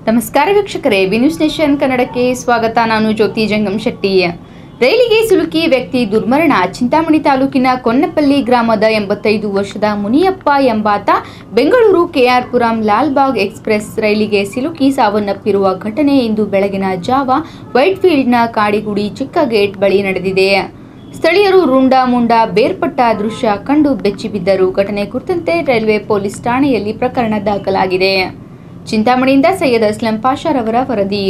ನಮಸ್ಕಾರ ವೀಕ್ಷಕರೇ, B news nation ಕನ್ನಡಕ್ಕೆ ಸ್ವಾಗತ. ನಾನು ಜ್ಯೋತಿ ಜಂಗಮ್ ಶೆಟ್ಟಿ. ರೈಲಿಗೆ ಸಿಲುಕಿ ವ್ಯಕ್ತಿ ದುರ್ಮರಣ. ಚಿಂತಾಮಣಿ ತಾಲೂಕಿನ ಕೊನ್ನಪಲ್ಲಿ ಗ್ರಾಮದ 85 ವರ್ಷದ ಮುನಿಯಪ್ಪ ಎಂಬಾತ ಬೆಂಗಳೂರು ಕೆಆರ್ಪುರಂ ಲಾಲ್ಬಾಗ್ ಎಕ್ಸ್‌ಪ್ರೆಸ್ ರೈಲಿಗೆ ಸಿಲುಕಿ ಸಾವನ್ನಪ್ಪಿರುವ ಘಟನೆ ಇಂದು ಬೆಳಗಿನ ಜಾವ ವೈಟ್‌ಫೀಲ್ಡ್ನ ಕಾಡಿಗುಡಿ ಚಿಕ್ಕ ಗೇಟ್ ಬಳಿ ನಡೆದಿದೆ. ಸ್ಥಳೀಯರು ರುಂಡ ಮುಂಡ ಬೇರ್ಪಟ್ಟ ದೃಶ್ಯ ಕಂಡು ಬೆಚ್ಚಿಬಿದ್ದರು. ಘಟನೆ ಕುರಿತಂತೆ ರೈಲ್ವೆ ಪೊಲೀಸ್ ಠಾಣೆಯಲ್ಲಿ ಪ್ರಕರಣ ದಾಖಲಾಗಿದೆ. ಚಿಂತಾಮಣಿಯಿಂದ ಸೈಯದ್ ಅಸ್ಲಂ ಪಾಷಾರವರ ವರದಿ.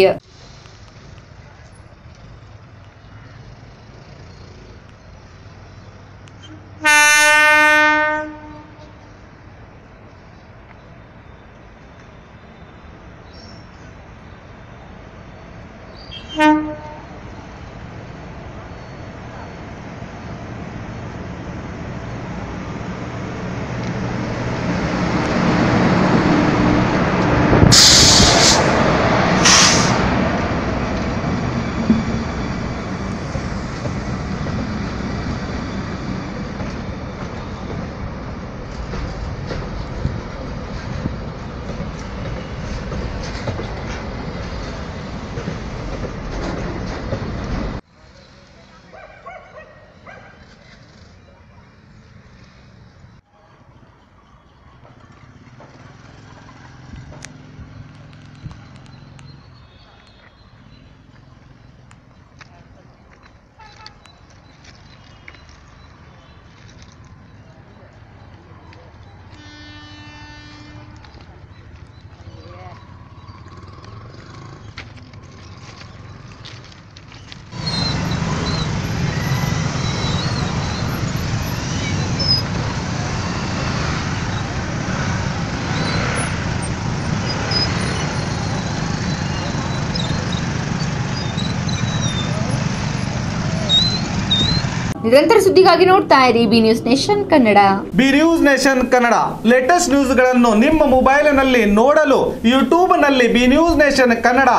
ನಿರಂತರ ಸುದ್ದಿಗಾಗಿ ನೋಡ್ತಾ ಇರಿ B news nation Kannada. B news nation Kannada latest ನ್ಯೂಸ್ಗಳನ್ನು ನಿಮ್ಮ ಮೊಬೈಲಿನಲ್ಲಿ ನೋಡಲು ಯೂಟ್ಯೂಬ್ನಲ್ಲಿ ಬಿ ನ್ಯೂಸ್ ನೇಷನ್ ಕನ್ನಡ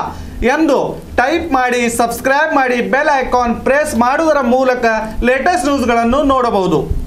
ಎಂದು ಟೈಪ್ ಮಾಡಿ, ಸಬ್ಸ್ಕ್ರೈಬ್ ಮಾಡಿ, ಬೆಲ್ ಐಕಾನ್ ಪ್ರೆಸ್ ಮಾಡುವುದರ ಮೂಲಕ ಲೇಟೆಸ್ಟ್ ನ್ಯೂಸ್ಗಳನ್ನು ನೋಡಬಹುದು.